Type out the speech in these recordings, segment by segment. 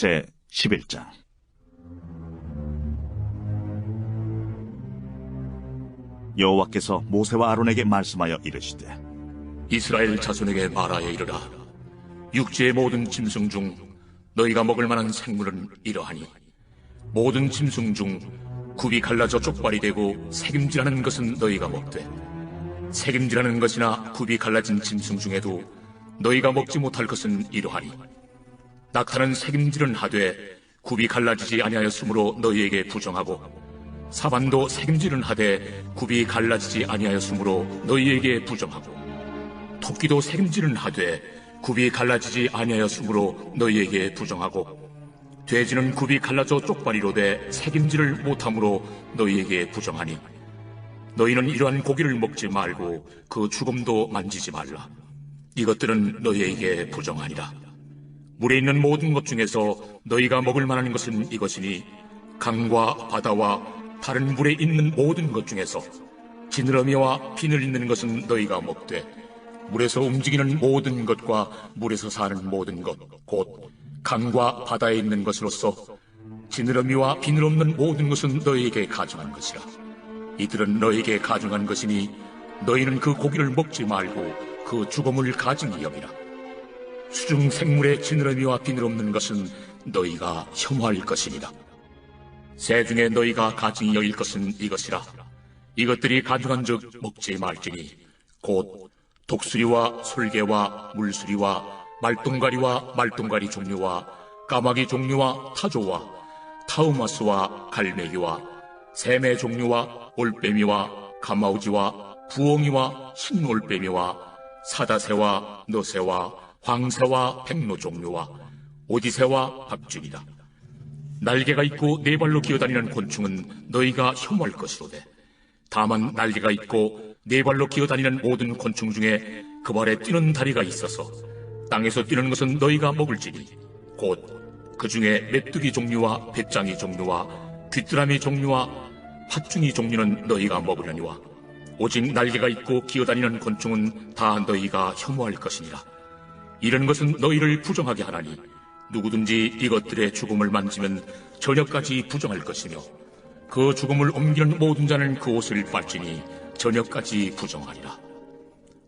제 11장. 여호와께서 모세와 아론에게 말씀하여 이르시되, 이스라엘 자손에게 말하여 이르라. 육지의 모든 짐승 중 너희가 먹을 만한 생물은 이러하니, 모든 짐승 중 굽이 갈라져 쪽발이 되고 새김질하는 것은 너희가 먹되, 새김질하는 것이나 굽이 갈라진 짐승 중에도 너희가 먹지 못할 것은 이러하니, 낙타는 새김질은 하되 굽이 갈라지지 아니하였으므로 너희에게 부정하고, 사반도 새김질은 하되 굽이 갈라지지 아니하였으므로 너희에게 부정하고, 토끼도 새김질은 하되 굽이 갈라지지 아니하였으므로 너희에게 부정하고, 돼지는 굽이 갈라져 쪽발이로 돼 새김질을 못함으로 너희에게 부정하니, 너희는 이러한 고기를 먹지 말고 그 죽음도 만지지 말라. 이것들은 너희에게 부정하니라. 물에 있는 모든 것 중에서 너희가 먹을 만한 것은 이것이니, 강과 바다와 다른 물에 있는 모든 것 중에서 지느러미와 비늘 있는 것은 너희가 먹되, 물에서 움직이는 모든 것과 물에서 사는 모든 것, 곧 강과 바다에 있는 것으로서 지느러미와 비늘 없는 모든 것은 너희에게 가증한 것이라. 이들은 너희에게 가증한 것이니 너희는 그 고기를 먹지 말고 그 죽음을 가증히 여기라. 수중 생물의 지느러미와 비늘 없는 것은 너희가 혐오할 것이니라. 새 중에 너희가 가증히 여길 것은 이것이라. 이것들이 가증한 즉 먹지 말지니, 곧 독수리와 솔개와 물수리와 말똥가리와 말똥가리 종류와 까마귀 종류와 타조와 타우마스와 갈매기와 샘의 종류와 올빼미와 가마우지와 부엉이와 흰올빼미와 사다새와 너새와 황새와 백로 종류와 오디새와 박쥐이다. 날개가 있고 네 발로 기어다니는 곤충은 너희가 혐오할 것이로되, 다만 날개가 있고 네 발로 기어다니는 모든 곤충 중에 그 발에 뛰는 다리가 있어서 땅에서 뛰는 것은 너희가 먹을지니, 곧 그 중에 메뚜기 종류와 배짱이 종류와 귀뚜라미 종류와 팥중이 종류는 너희가 먹으려니와, 오직 날개가 있고 기어다니는 곤충은 다 너희가 혐오할 것이니라. 이런 것은 너희를 부정하게 하나니, 누구든지 이것들의 죽음을 만지면 저녁까지 부정할 것이며, 그 죽음을 옮기는 모든 자는 그 옷을 빨지니 저녁까지 부정하리라.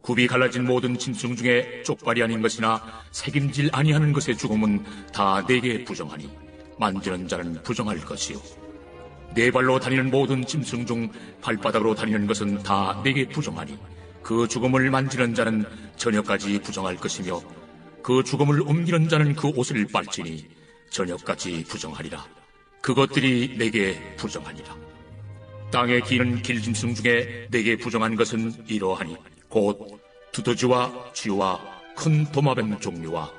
굽이 갈라진 모든 짐승 중에 쪽발이 아닌 것이나 새김질 아니하는 것의 죽음은 다 내게 부정하니, 만지는 자는 부정할 것이요, 네 발로 다니는 모든 짐승 중 발바닥으로 다니는 것은 다 내게 부정하니, 그 죽음을 만지는 자는 저녁까지 부정할 것이며, 그 죽음을 옮기는 자는 그 옷을 빨지니 저녁까지 부정하리라. 그것들이 내게 부정하니라. 땅에 기는 길짐승 중에 내게 부정한 것은 이러하니, 곧 두더지와 쥐와 큰 도마뱀 종류와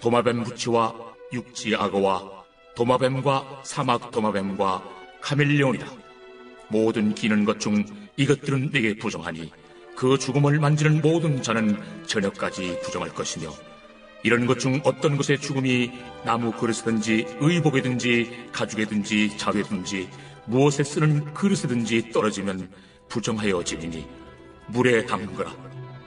도마뱀 부치와 육지 악어와 도마뱀과 사막 도마뱀과 카멜레온이라. 모든 기는 것 중 이것들은 내게 부정하니, 그 죽음을 만지는 모든 자는 저녁까지 부정할 것이며, 이런 것 중 어떤 것의 죽음이 나무 그릇이든지 의복이든지 가죽이든지 자회든지 무엇에 쓰는 그릇이든지 떨어지면 부정하여지리니 물에 담그라.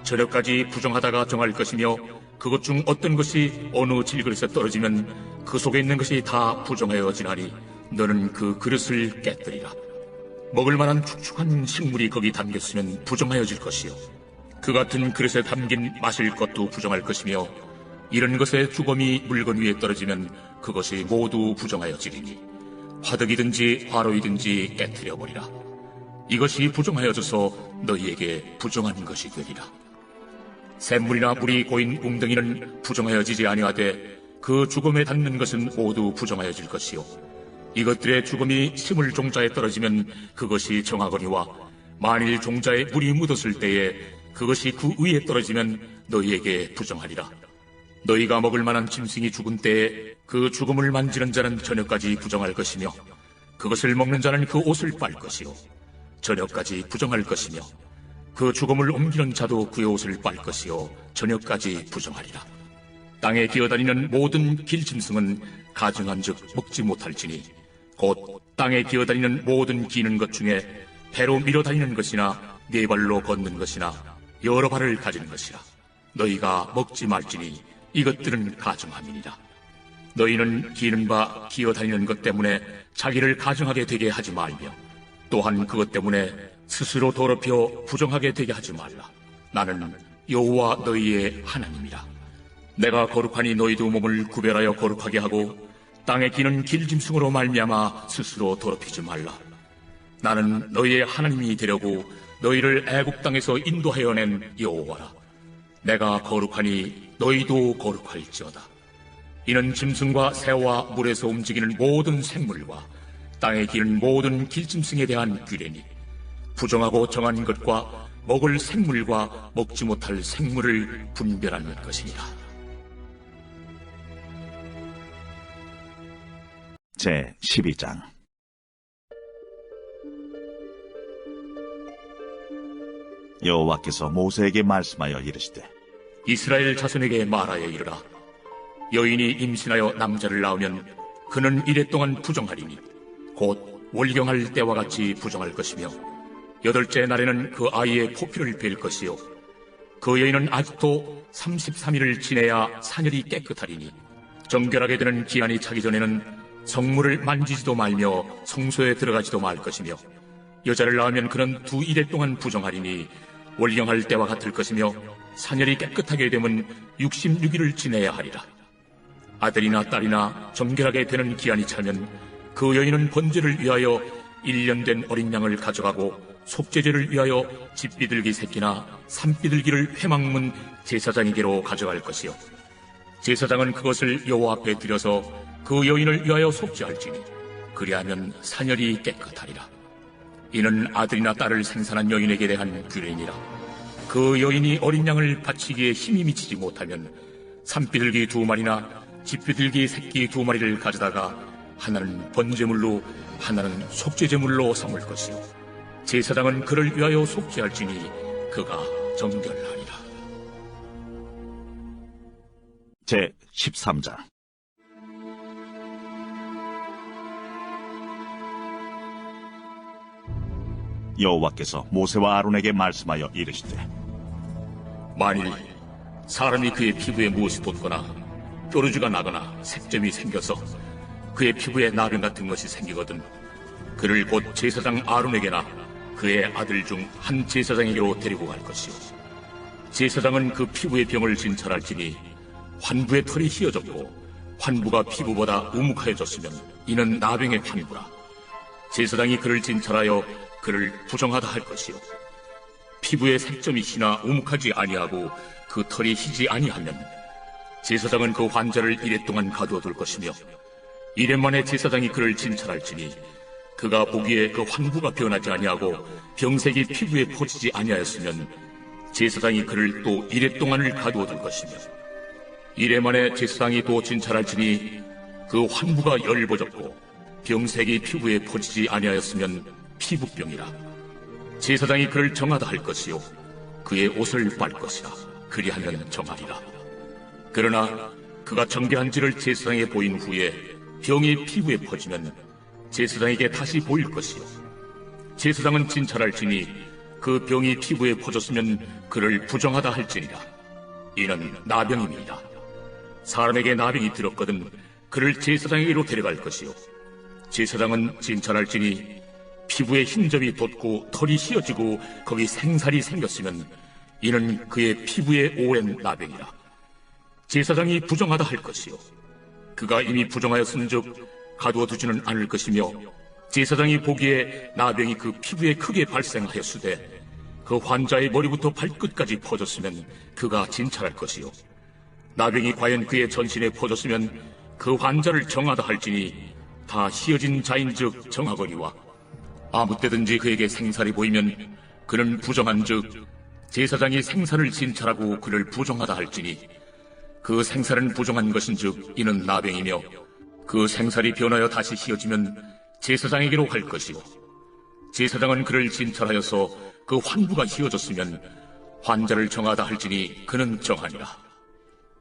저녁까지 부정하다가 정할 것이며, 그것 중 어떤 것이 어느 질그릇에 떨어지면 그 속에 있는 것이 다 부정하여지나니 너는 그 그릇을 깨뜨리라. 먹을 만한 축축한 식물이 거기 담겼으면 부정하여질 것이요, 그 같은 그릇에 담긴 마실 것도 부정할 것이며, 이런 것의 주검이 물건 위에 떨어지면 그것이 모두 부정하여지리니 화덕이든지 화로이든지 깨뜨려버리라. 이것이 부정하여져서 너희에게 부정한 것이 되리라. 샘물이나 물이 고인 웅덩이는 부정하여지지 아니하되, 그 죽음에 닿는 것은 모두 부정하여질 것이요, 이것들의 죽음이 식물 종자에 떨어지면 그것이 정하거니와, 만일 종자에 물이 묻었을 때에 그것이 그 위에 떨어지면 너희에게 부정하리라. 너희가 먹을 만한 짐승이 죽은 때에 그 죽음을 만지는 자는 저녁까지 부정할 것이며, 그것을 먹는 자는 그 옷을 빨 것이요, 저녁까지 부정할 것이며, 그 죽음을 옮기는 자도 그의 옷을 빨 것이요, 저녁까지 부정하리라. 땅에 기어다니는 모든 길짐승은 가증한 즉 먹지 못할지니, 곧 땅에 기어다니는 모든 기는 것 중에 배로 밀어다니는 것이나 네 발로 걷는 것이나 여러 발을 가진 것이라. 너희가 먹지 말지니 이것들은 가증함이니라. 너희는 기는 바 기어다니는 것 때문에 자기를 가증하게 되게 하지 말며 또한 그것 때문에 스스로 더럽혀 부정하게 되게 하지 말라. 나는 여호와 너희의 하나님이라. 내가 거룩하니 너희도 몸을 구별하여 거룩하게 하고 땅에 기는 길짐승으로 말미암아 스스로 더럽히지 말라. 나는 너희의 하나님이 되려고 너희를 애굽 땅에서 인도하여 낸 여호와라. 내가 거룩하니 너희도 거룩할지어다. 이는 짐승과 새와 물에서 움직이는 모든 생물과 땅에 기는 모든 길짐승에 대한 규례니 부정하고 정한 것과 먹을 생물과 먹지 못할 생물을 분별하는 것이니라. 제 12장. 여호와께서 모세에게 말씀하여 이르시되 이스라엘 자손에게 말하여 이르라. 여인이 임신하여 남자를 낳으면 그는 이래 동안 부정하리니 곧 월경할 때와 같이 부정할 것이며 8째 날에는 그 아이의 포피를 뺄 것이요 그 여인은 아직도 33일을 지내야 사녀리 깨끗하리니 정결하게 되는 기한이 차기 전에는 성물을 만지지도 말며 성소에 들어가지도 말 것이며 여자를 낳으면 그는 2일 동안 부정하리니 월경할 때와 같을 것이며 사녀리 깨끗하게 되면 66일을 지내야 하리라. 아들이나 딸이나 정결하게 되는 기한이 차면 그 여인은 번제를 위하여 1년 된 어린 양을 가져가고 속죄제를 위하여 집비둘기 새끼나 산비둘기를 회막문 제사장에게로 가져갈 것이요 제사장은 그것을 여호와 앞에 들여서 그 여인을 위하여 속죄할지니 그리하면 사녀리 깨끗하리라. 이는 아들이나 딸을 생산한 여인에게 대한 규례니라. 그 여인이 어린 양을 바치기에 힘이 미치지 못하면 산비둘기 2마리나 집비둘기 새끼 2마리를 가져다가 하나는 번제물로 하나는 속죄제물로 삼을 것이요 제사장은 그를 위하여 속죄할지니 그가 정결하리라. 제 13장. 여호와께서 모세와 아론에게 말씀하여 이르시되 만일 사람이 그의 피부에 무엇이 돋거나 뾰루지가 나거나 색점이 생겨서 그의 피부에 나병 같은 것이 생기거든 그를 곧 제사장 아론에게나 그의 아들 중 한 제사장에게로 데리고 갈 것이요 제사장은 그 피부의 병을 진찰할지니 환부의 털이 휘어졌고 환부가 피부보다 우묵하여졌으면 이는 나병의 환부라. 제사장이 그를 진찰하여 그를 부정하다 할 것이요 피부에 색점이 희나 우묵하지 아니하고 그 털이 희지 아니하면 제사장은 그 환자를 1회 동안 가두어둘 것이며 1회 만에 제사장이 그를 진찰할지니 그가 보기에 그 환부가 변하지 아니하고 병색이 피부에 퍼지지 아니하였으면 제사장이 그를 또 1회 동안을 가두어둘 것이며 1회 만에 제사장이 또 진찰할지니 그 환부가 열버졌고 병색이 피부에 퍼지지 아니하였으면 피부병이라. 제사장이 그를 정하다 할 것이요 그의 옷을 빨 것이라. 그리하면 정하리라. 그러나 그가 정결한지를 제사장에 보인 후에 병이 피부에 퍼지면 제사장에게 다시 보일 것이요 제사장은 진찰할지니 그 병이 피부에 퍼졌으면 그를 부정하다 할지니라. 이는 나병입니다. 사람에게 나병이 들었거든 그를 제사장에게로 데려갈 것이요 제사장은 진찰할지니 피부에 흰점이 돋고 털이 휘어지고 거기 생살이 생겼으면 이는 그의 피부에 오랜 나병이라. 제사장이 부정하다 할 것이요 그가 이미 부정하였은즉 가두어 두지는 않을 것이며 제사장이 보기에 나병이 그 피부에 크게 발생하였으되 그 환자의 머리부터 발끝까지 퍼졌으면 그가 진찰할 것이요 나병이 과연 그의 전신에 퍼졌으면 그 환자를 정하다 할지니 다 휘어진 자인즉 정하거니와 아무 때든지 그에게 생살이 보이면 그는 부정한즉 제사장이 생살을 진찰하고 그를 부정하다 할지니 그 생살은 부정한 것인즉 이는 나병이며 그 생살이 변하여 다시 휘어지면 제사장에게로 갈 것이요 제사장은 그를 진찰하여서 그 환부가 휘어졌으면 환자를 정하다 할지니 그는 정하니라.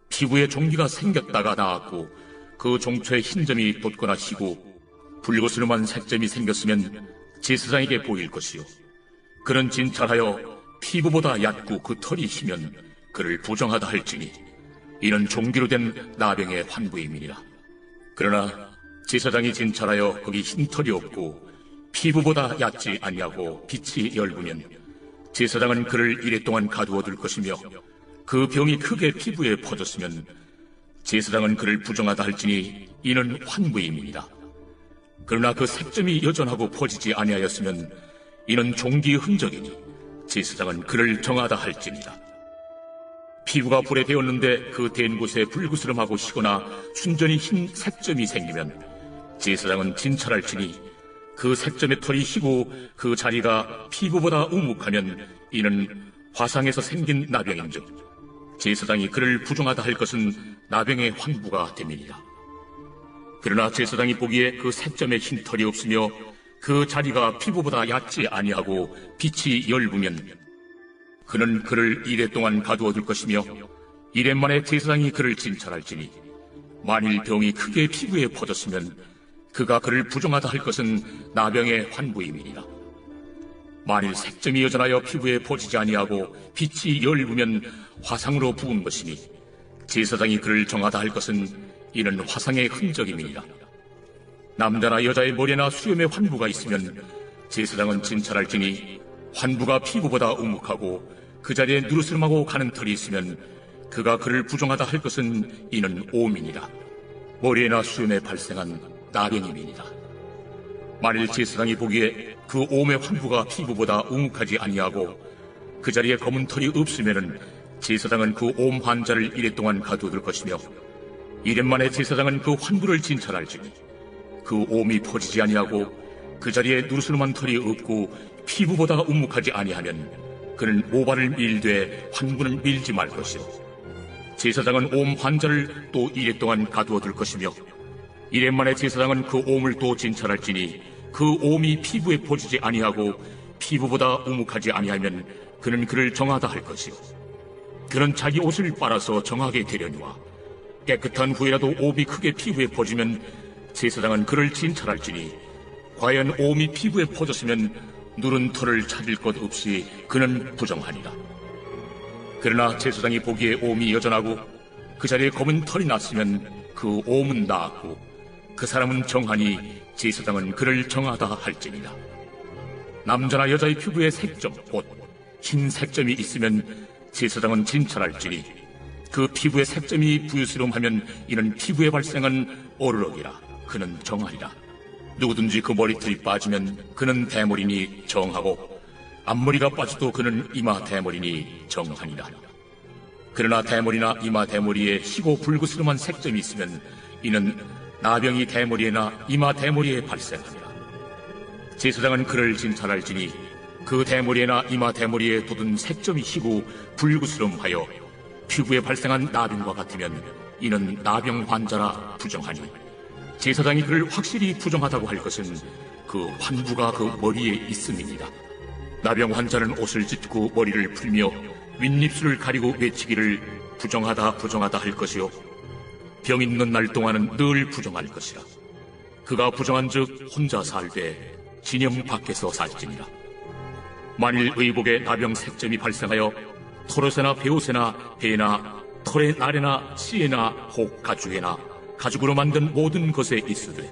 피부에 종기가 생겼다가 나았고 그 종초에 흰점이 돋거나 희고 불거스름한 색점이 생겼으면 제사장에게 보일 것이요 그는 진찰하여 피부보다 얕고 그 털이 희면 그를 부정하다 할지니 이는 종기로 된 나병의 환부임이니라. 그러나 제사장이 진찰하여 거기 흰털이 없고 피부보다 얕지 아니하고 빛이 엷으면 제사장은 그를 이레 동안 가두어 둘 것이며 그 병이 크게 피부에 퍼졌으면 제사장은 그를 부정하다 할지니 이는 환부임이니라. 그러나 그 색점이 여전하고 퍼지지 아니하였으면 이는 종기의 흔적이니 제사장은 그를 정하다 할지니라. 피부가 불에 데었는데 그 댄 곳에 불구스름하고 희거나 순전히 흰 색점이 생기면 제사장은 진찰할지니 그 색점의 털이 희고 그 자리가 피부보다 우묵하면 이는 화상에서 생긴 나병인즉 제사장이 그를 부정하다 할 것은 나병의 환부가 됨이니라. 그러나 제사장이 보기에 그 색점에 흰 털이 없으며 그 자리가 피부보다 얕지 아니하고 빛이 엷으면 그는 그를 이레 동안 가두어 둘 것이며 이레 만에 제사장이 그를 진찰할지니 만일 병이 크게 피부에 퍼졌으면 그가 그를 부정하다 할 것은 나병의 환부임이니라. 만일 색점이 여전하여 피부에 퍼지지 아니하고 빛이 엷으면 화상으로 부은 것이니 제사장이 그를 정하다 할 것은 이는 화상의 흔적임이니라. 남자나 여자의 머리나 수염에 환부가 있으면 제사장은 진찰할지니 환부가 피부보다 우묵하고 그 자리에 누르스름하고 가는 털이 있으면 그가 그를 부정하다 할 것은 이는 오민이라. 머리에나 수염에 발생한 나병임이니라. 만일 제사장이 보기에 그 옴의 환부가 피부보다 우묵하지 아니하고 그 자리에 검은 털이 없으면은 제사장은 그 옴 환자를 이레 동안 가두어둘 것이며 이레 만에 제사장은 그 환부를 진찰할지니 그 옴이 퍼지지 아니하고 그 자리에 누르스름한 털이 없고 피부보다 우묵하지 아니하면 그는 모발을 밀되 환부는 밀지 말 것이요 제사장은 옴 환자를 또 이레 동안 가두어둘 것이며 이레 만에 제사장은 그 옴을 또 진찰할지니 그 옴이 피부에 퍼지지 아니하고 피부보다 우묵하지 아니하면 그는 그를 정하다 할 것이요 그는 자기 옷을 빨아서 정하게 되려니와 깨끗한 후에라도 옴이 크게 피부에 퍼지면 제사장은 그를 진찰할지니 과연 옴이 피부에 퍼졌으면 누른 털을 찾을 것 없이 그는 부정하니라. 그러나 제사장이 보기에 옴이 여전하고 그 자리에 검은 털이 났으면 그 옴은 나았고 그 사람은 정하니 제사장은 그를 정하다 할지니라. 남자나 여자의 피부에 색점, 곧 흰 색점이 있으면 제사장은 진찰할지니 그 피부에 색점이 부유스름하면 이는 피부에 발생한 어르럭이라. 그는 정하리라. 누구든지 그 머리털이 빠지면 그는 대머리니 정하고 앞머리가 빠져도 그는 이마 대머리니 정하니라. 그러나 대머리나 이마 대머리에 희고 불구스름한 색점이 있으면 이는 나병이 대머리에나 이마 대머리에 발생하니라. 제사장은 그를 진찰할지니 그 대머리에나 이마 대머리에 돋은 색점이 희고 불구스름하여 피부에 발생한 나병과 같으면 이는 나병 환자라 부정하니 제사장이 그를 확실히 부정하다고 할 것은 그 환부가 그 머리에 있음이니라. 나병 환자는 옷을 찢고 머리를 풀며 윗입술을 가리고 외치기를 부정하다 부정하다 할 것이요 병 있는 날 동안은 늘 부정할 것이라. 그가 부정한즉 혼자 살되 진영 밖에서 살지니라. 만일 의복에 나병 색점이 발생하여 털옷에나 베옷에나 배나 털의 날에나 씨에나 혹 가죽에나 가죽으로 만든 모든 것에 있으되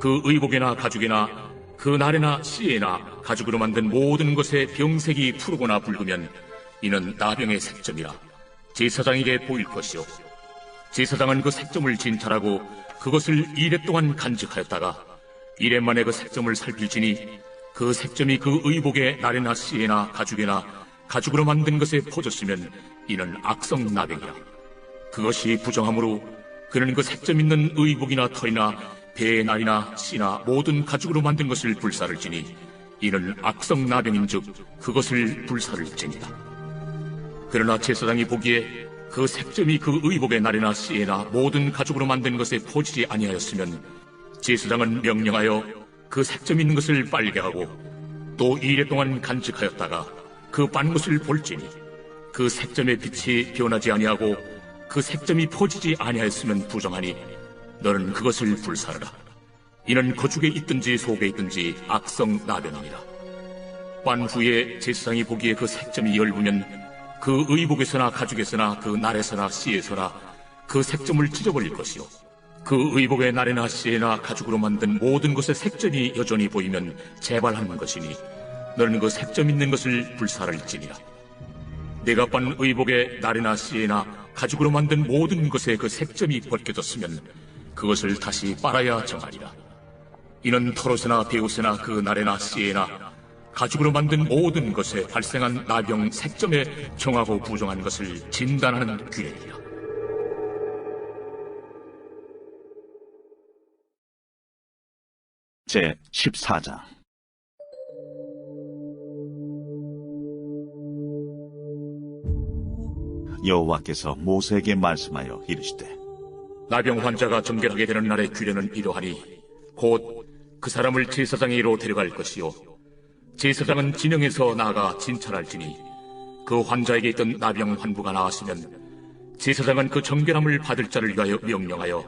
그 의복에나 가죽에나 그 날에나 씨에나 가죽으로 만든 모든 것에 병색이 푸르거나 붉으면 이는 나병의 색점이라 제사장에게 보일 것이요 제사장은 그 색점을 진찰하고 그것을 이레 동안 간직하였다가 이레 만에 그 색점을 살필지니 그 색점이 그 의복의 날에나 씨에나 가죽에나 가죽으로 만든 것에 퍼졌으면 이는 악성 나병이라. 그것이 부정하므로 그는 그 색점 있는 의복이나 털이나 배의 날이나 씨나 모든 가죽으로 만든 것을 불사를지니 이는 악성 나병인즉 그것을 불사를지니라. 그러나 제사장이 보기에 그 색점이 그 의복의 날이나 씨에나 모든 가죽으로 만든 것에 퍼지지 아니하였으면 제사장은 명령하여 그 색점 있는 것을 빨게 하고 또 2일 동안 간직하였다가 그 빤 것을 볼지니 그 색점의 빛이 변하지 아니하고 그 색점이 퍼지지 아니하였으면 부정하니 너는 그것을 불사르라. 이는 거죽에 있든지 속에 있든지 악성 나병이니라. 빤 후에 제사장이 보기에 그 색점이 엷으면 그 의복에서나 가죽에서나 그 날에서나 씨에서나 그 색점을 찢어버릴 것이요 그 의복의 나래나 씨에나 가죽으로 만든 모든 것의 색점이 여전히 보이면 재발하는 것이니 너는 그 색점 있는 것을 불살할지니라. 내가 빤 의복의 나래나 씨에나 가죽으로 만든 모든 것의 그 색점이 벗겨졌으면 그것을 다시 빨아야 정하리라. 이는 털옷이나 베옷이나 그 나래나 씨에나 가죽으로 만든 모든 것에 발생한 나병 색점에 정하고 부정한 것을 진단하는 규례이라. 제 14장. 여호와께서 모세에게 말씀하여 이르시되 나병 환자가 정결하게 되는 날의 규례는 이러하니 곧 그 사람을 제사장에게로 데려갈 것이요 제사장은 진영에서 나아가 진찰할지니 그 환자에게 있던 나병 환부가 나았으면 제사장은 그 정결함을 받을 자를 위하여 명령하여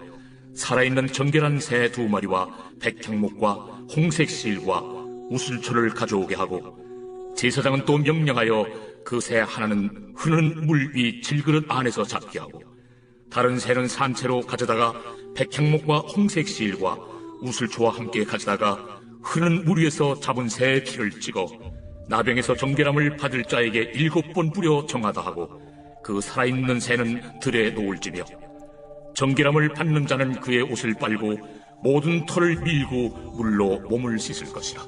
살아있는 정결한 새 2마리와 백향목과 홍색 실과 우슬초를 가져오게 하고 제사장은 또 명령하여 그 새 하나는 흐르는 물 위 질그릇 안에서 잡게 하고 다른 새는 산채로 가져다가 백향목과 홍색 실과 우슬초와 함께 가져다가 흐르는 물 위에서 잡은 새의 피를 찍어 나병에서 정결함을 받을 자에게 7번 뿌려 정하다 하고 그 살아있는 새는 들에 놓을지며 정결함을 받는 자는 그의 옷을 빨고 모든 털을 밀고 물로 몸을 씻을 것이라.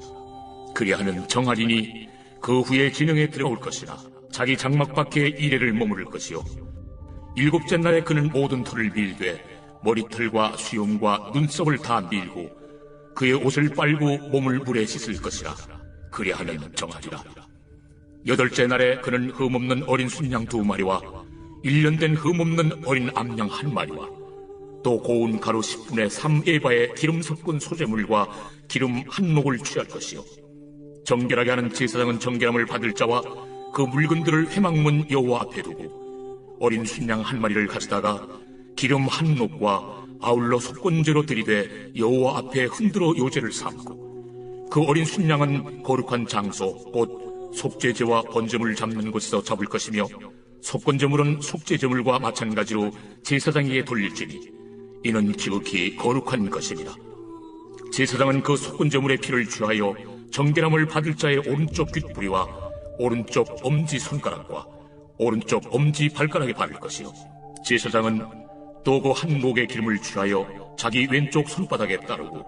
그리하면 정하리니 그 후에 진영에 들어올 것이나 자기 장막 밖에 이레를 머무를 것이요 7째 날에 그는 모든 털을 밀되 머리털과 수염과 눈썹을 다 밀고 그의 옷을 빨고 몸을 물에 씻을 것이라. 그리하면 정하리라. 8째 날에 그는 흠없는 어린 순양 2마리와 1년 된 흠없는 어린 암양 1마리와 또 고운 가루 10분의 3에바의 기름 섞은 소재물과 기름 1녹을 취할 것이요 정결하게 하는 제사장은 정결함을 받을 자와 그 물건들을 회막문 여호와 앞에 두고 어린 순양 1마리를 가져다가 기름 1녹과 아울러 속건제로 들이되 여호와 앞에 흔들어 요제를 삼고 그 어린 순양은 거룩한 장소 곧 속죄제와 번제물 잡는 곳에서 잡을 것이며 속건제물은 속죄제물과 마찬가지로 제사장에게 돌릴지니 이는 지극히 거룩한 것이니라. 제사장은 그 속건제물의 피를 취하여 정결함을 받을 자의 오른쪽 귓부리와 오른쪽 엄지 손가락과 오른쪽 엄지 발가락에 바를 것이요 제사장은 또 그 한 목의 기름을 취하여 자기 왼쪽 손바닥에 따르고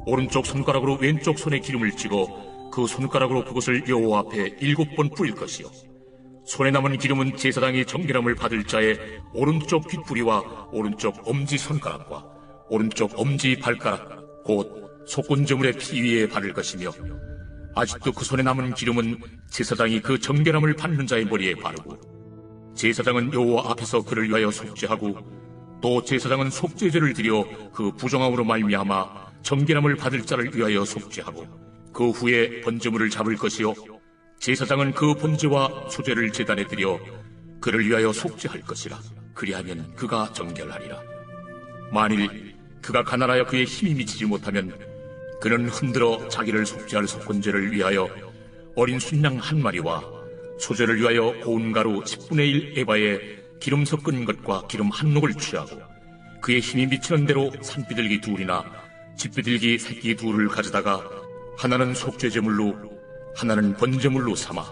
오른쪽 손가락으로 왼쪽 손에 기름을 찍어 그 손가락으로 그것을 여호와 앞에 7번 뿌릴 것이요 손에 남은 기름은 제사장이 정결함을 받을 자의 오른쪽 귓부리와 오른쪽 엄지 손가락과 오른쪽 엄지 발가락 곧 속건제물의 피 위에 바를 것이며 아직도 그 손에 남은 기름은 제사장이 그 정결함을 받는 자의 머리에 바르고 제사장은 여호와 앞에서 그를 위하여 속죄하고 또 제사장은 속죄제를 드려 그 부정함으로 말미암아 정결함을 받을 자를 위하여 속죄하고 그 후에 번제물을 잡을 것이요 제사장은 그 번제와 소제를 제단에 드려 그를 위하여 속죄할 것이라. 그리하면 그가 정결하리라. 만일 그가 가난하여 그의 힘이 미치지 못하면 그는 흔들어 자기를 속죄할 속건제를 위하여 어린 순양 1마리와 소제를 위하여 고운 가루 10분의 1 에바에 기름 섞은 것과 기름 1녹을 취하고 그의 힘이 미치는 대로 산비둘기 2이나 집비둘기 새끼 2를 가져다가 하나는 속죄제물로 하나는 번제물로 삼아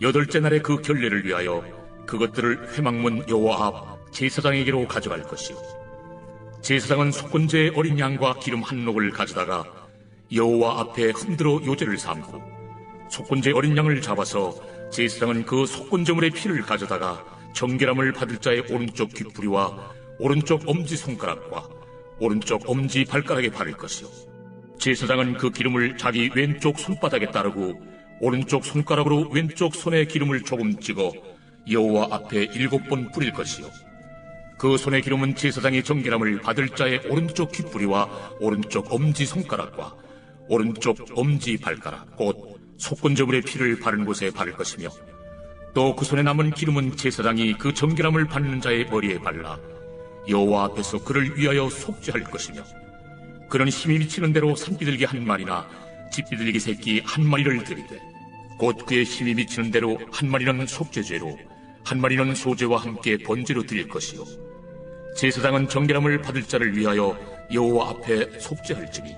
8째 날에 그 결례를 위하여 그것들을 회막문 여호와 앞 제사장에게로 가져갈 것이요 제사장은 속건제의 어린 양과 기름 1녹을 가져다가 여호와 앞에 흔들어 요제를 삼고 속건제 어린 양을 잡아서 제사장은 그 속건제물의 피를 가져다가 정결함을 받을 자의 오른쪽 귓부리와 오른쪽 엄지손가락과 오른쪽 엄지 발가락에 바를 것이요 제사장은 그 기름을 자기 왼쪽 손바닥에 따르고 오른쪽 손가락으로 왼쪽 손에 기름을 조금 찍어 여호와 앞에 7번 뿌릴 것이요 그 손의 기름은 제사장이 정결함을 받을 자의 오른쪽 귓부리와 오른쪽 엄지손가락과 오른쪽 엄지 발가락 곧 속건제물의 피를 바른 곳에 바를 것이며 또 그 손에 남은 기름은 제사장이 그 정결함을 받는 자의 머리에 발라 여호와 앞에서 그를 위하여 속죄할 것이며 그는 힘이 미치는 대로 산비둘기 1마리나 집비둘기 새끼 1마리를 드리되 곧 그의 힘이 미치는 대로 1마리는 속죄죄로 1마리는 소제와 함께 번제로 드릴 것이요 제사장은 정결함을 받을 자를 위하여 여호와 앞에 속죄할지니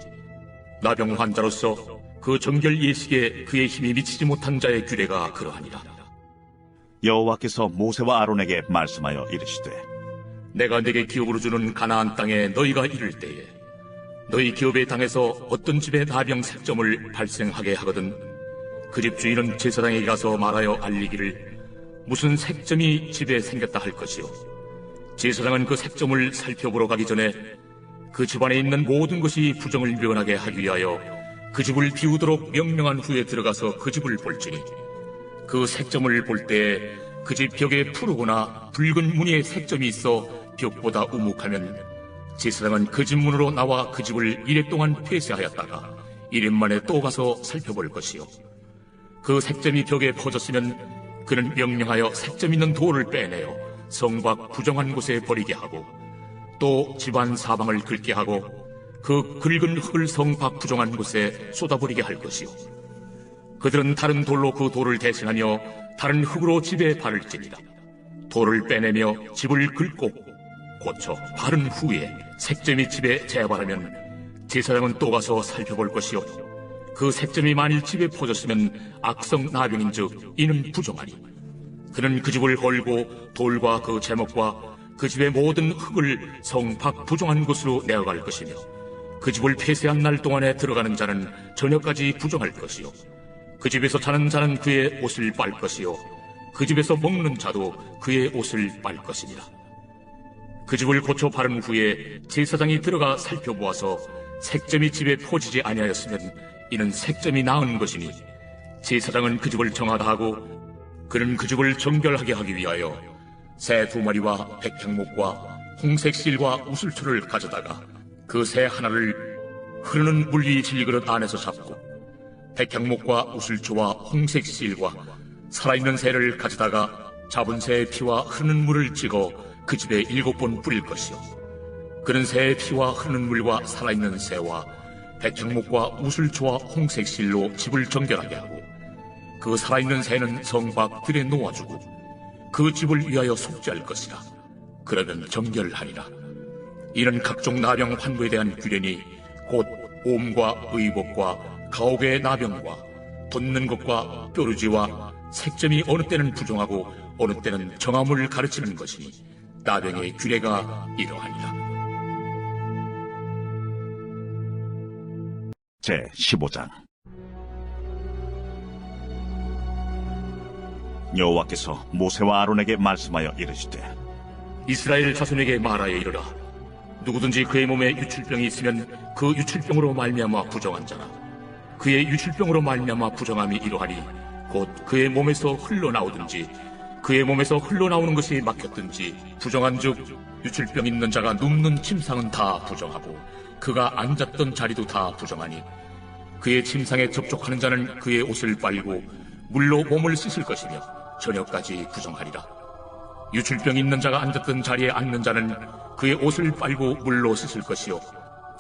나병 환자로서 그 정결 예식에 그의 힘이 미치지 못한 자의 규례가 그러하니라. 여호와께서 모세와 아론에게 말씀하여 이르시되 내가 내게 기업으로 주는 가나안 땅에 너희가 이를 때에 너희 기업의 땅에서 어떤 집에 나병 색점을 발생하게 하거든 그 집 주인은 제사장에게 가서 말하여 알리기를 무슨 색점이 집에 생겼다 할 것이요 제사장은 그 색점을 살펴보러 가기 전에 그 집안에 있는 모든 것이 부정을 면하게 하기 위하여 그 집을 비우도록 명령한 후에 들어가서 그 집을 볼지니 그 색점을 볼 때에 그 집 벽에 푸르거나 붉은 무늬의 색점이 있어 벽보다 우묵하면 제사장은 그 집 문으로 나와 그 집을 이래 동안 폐쇄하였다가 이래 만에 또 가서 살펴볼 것이요 그 색점이 벽에 퍼졌으면 그는 명령하여 색점 있는 돌을 빼내어 성 밖 부정한 곳에 버리게 하고 또 집안 사방을 긁게 하고 그 긁은 흙을 성 밖 부정한 곳에 쏟아버리게 할 것이요 그들은 다른 돌로 그 돌을 대신하며 다른 흙으로 집에 바를지니라. 돌을 빼내며 집을 긁고 고쳐 바른 후에 색점이 집에 재발하면 제사장은 또 가서 살펴볼 것이요 그 색점이 만일 집에 퍼졌으면 악성 나병인즉 이는 부정하니 그는 그 집을 헐고 돌과 그 제목과 그 집의 모든 흙을 성 밖 부정한 곳으로 내어갈 것이며 그 집을 폐쇄한 날 동안에 들어가는 자는 저녁까지 부정할 것이요 그 집에서 자는 자는 그의 옷을 빨 것이요 그 집에서 먹는 자도 그의 옷을 빨 것이니라. 그 집을 고쳐 바른 후에 제사장이 들어가 살펴보아서 색점이 집에 퍼지지 아니하였으면 이는 색점이 나은 것이니 제사장은 그 집을 정하다 하고 그는 그 집을 정결하게 하기 위하여 새 2마리와 백향목과 홍색 실과 우슬초를 가져다가 그 새 하나를 흐르는 물 위 질그릇 안에서 잡고 백향목과 우슬초와 홍색 실과 살아있는 새를 가져다가 잡은 새의 피와 흐르는 물을 찍어 그 집에 7번 뿌릴 것이요 그는 새의 피와 흐르는 물과 살아있는 새와 백향목과 우슬초와 홍색 실로 집을 정결하게 하고 그 살아있는 새는 성 밖 들에 놓아주고 그 집을 위하여 속죄할 것이라. 그러면 정결하리라. 이는 각종 나병 환부에 대한 규례니 곧 옴과 의복과 가옥의 나병과 돋는 것과 뾰루지와 색점이 어느 때는 부정하고 어느 때는 정함을 가르치는 것이니 나병의 규례가 이러하니라. 제 15장 여호와께서 모세와 아론에게 말씀하여 이르시되 이스라엘 자손에게 말하여 이르라. 누구든지 그의 몸에 유출병이 있으면 그 유출병으로 말미암아 부정한 자라. 그의 유출병으로 말미암아 부정함이 이러하니 곧 그의 몸에서 흘러나오든지 그의 몸에서 흘러나오는 것이 막혔든지 부정한즉 유출병 있는 자가 눕는 침상은 다 부정하고 그가 앉았던 자리도 다 부정하니 그의 침상에 접촉하는 자는 그의 옷을 빨고 물로 몸을 씻을 것이며 저녁까지 부정하리라. 유출병 있는 자가 앉았던 자리에 앉는 자는 그의 옷을 빨고 물로 씻을 것이요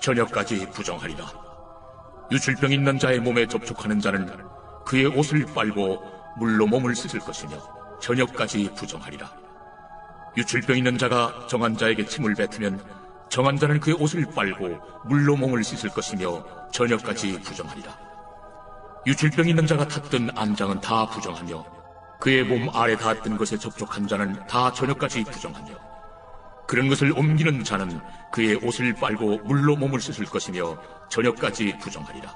저녁까지 부정하리라. 유출병 있는 자의 몸에 접촉하는 자는 그의 옷을 빨고 물로 몸을 씻을 것이며 저녁까지 부정하리라. 유출병 있는 자가 정한 자에게 침을 뱉으면 정한 자는 그의 옷을 빨고 물로 몸을 씻을 것이며 저녁까지 부정하리라. 유출병 있는 자가 탔던 안장은 다 부정하며 그의 몸 아래 닿았던 것에 접촉한 자는 다 저녁까지 부정하며 그런 것을 옮기는 자는 그의 옷을 빨고 물로 몸을 씻을 것이며 저녁까지 부정하리라.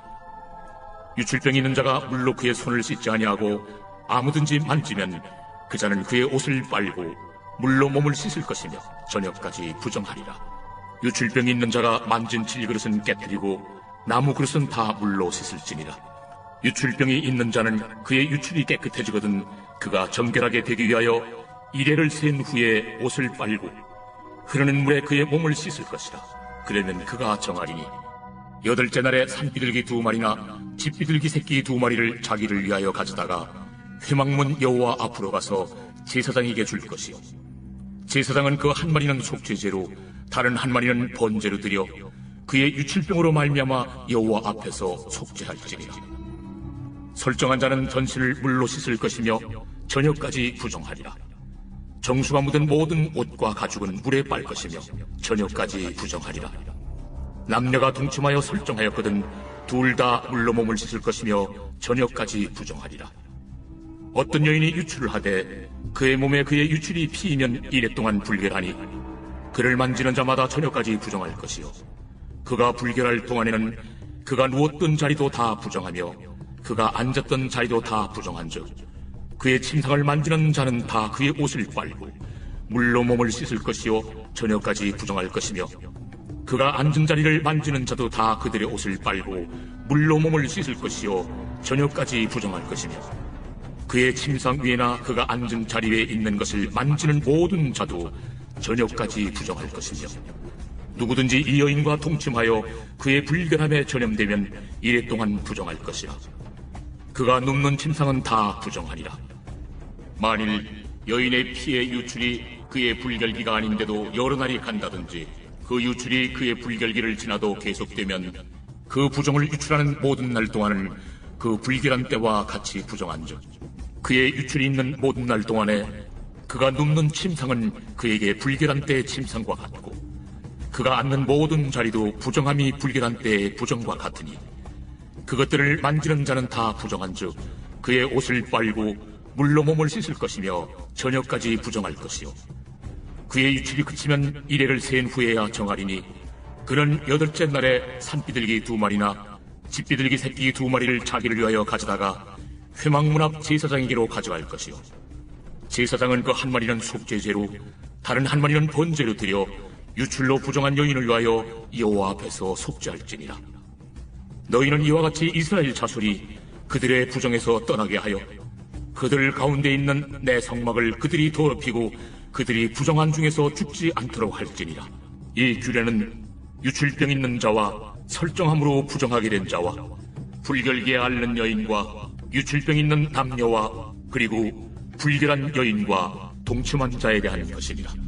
유출병 있는 자가 물로 그의 손을 씻지 아니하고 아무든지 만지면 그 자는 그의 옷을 빨고 물로 몸을 씻을 것이며 저녁까지 부정하리라. 유출병 있는 자가 만진 질그릇은 깨뜨리고 나무 그릇은 다 물로 씻을지니라. 유출병이 있는 자는 그의 유출이 깨끗해지거든 그가 정결하게 되기 위하여 이레를 센 후에 옷을 빨고 흐르는 물에 그의 몸을 씻을 것이라. 그러면 그가 정하리니 8째 날에 산비둘기 2마리나 집비둘기 새끼 2마리를 자기를 위하여 가져다가 회막문 여호와 앞으로 가서 제사장에게 줄 것이요 제사장은 그 한 마리는 속죄제로 다른 한 마리는 번제로 드려 그의 유출병으로 말미암아 여호와 앞에서 속죄할지니라. 설정한 자는 전신을 물로 씻을 것이며 저녁까지 부정하리라. 정수가 묻은 모든 옷과 가죽은 물에 빨 것이며 저녁까지 부정하리라. 남녀가 동침하여 설정하였거든 둘 다 물로 몸을 씻을 것이며 저녁까지 부정하리라. 어떤 여인이 유출을 하되 그의 몸에 그의 유출이 피이면 이래 동안 불결하니 그를 만지는 자마다 저녁까지 부정할 것이요 그가 불결할 동안에는 그가 누웠던 자리도 다 부정하며 그가 앉았던 자리도 다 부정한즉 그의 침상을 만지는 자는 다 그의 옷을 빨고 물로 몸을 씻을 것이요 저녁까지 부정할 것이며 그가 앉은 자리를 만지는 자도 다 그들의 옷을 빨고 물로 몸을 씻을 것이요 저녁까지 부정할 것이며 그의 침상 위에나 그가 앉은 자리 위에 있는 것을 만지는 모든 자도 저녁까지 부정할 것이며 누구든지 이 여인과 동침하여 그의 불결함에 전염되면 이래 동안 부정할 것이라. 그가 눕는 침상은 다 부정하리라. 만일 여인의 피의 유출이 그의 불결기가 아닌데도 여러 날이 간다든지 그 유출이 그의 불결기를 지나도 계속되면 그 부정을 유출하는 모든 날 동안은 그 불결한 때와 같이 부정한즉 그의 유출이 있는 모든 날 동안에 그가 눕는 침상은 그에게 불결한 때의 침상과 같고 그가 앉는 모든 자리도 부정함이 불결한 때의 부정과 같으니 그것들을 만지는 자는 다 부정한즉 그의 옷을 빨고 물로 몸을 씻을 것이며 저녁까지 부정할 것이요 그의 유출이 그치면 이래를 센 후에야 정하리니 그는 8째 날에 산비둘기 2마리나 집비둘기 새끼 2마리를 자기를 위하여 가져다가 회막문 앞 제사장에게로 가져갈 것이요 제사장은 그 한 마리는 속죄제로 다른 한 마리는 번제로 드려 유출로 부정한 여인을 위하여 여호와 앞에서 속죄할지니라. 너희는 이와 같이 이스라엘 자손이 그들의 부정에서 떠나게 하여 그들 가운데 있는 내 성막을 그들이 더럽히고 그들이 부정한 중에서 죽지 않도록 할지니라. 이 규례는 유출병 있는 자와 설정함으로 부정하게 된 자와 불결기에 앓는 여인과 유출병 있는 남녀와 그리고 불결한 여인과 동침한 자에 대한 것이니라.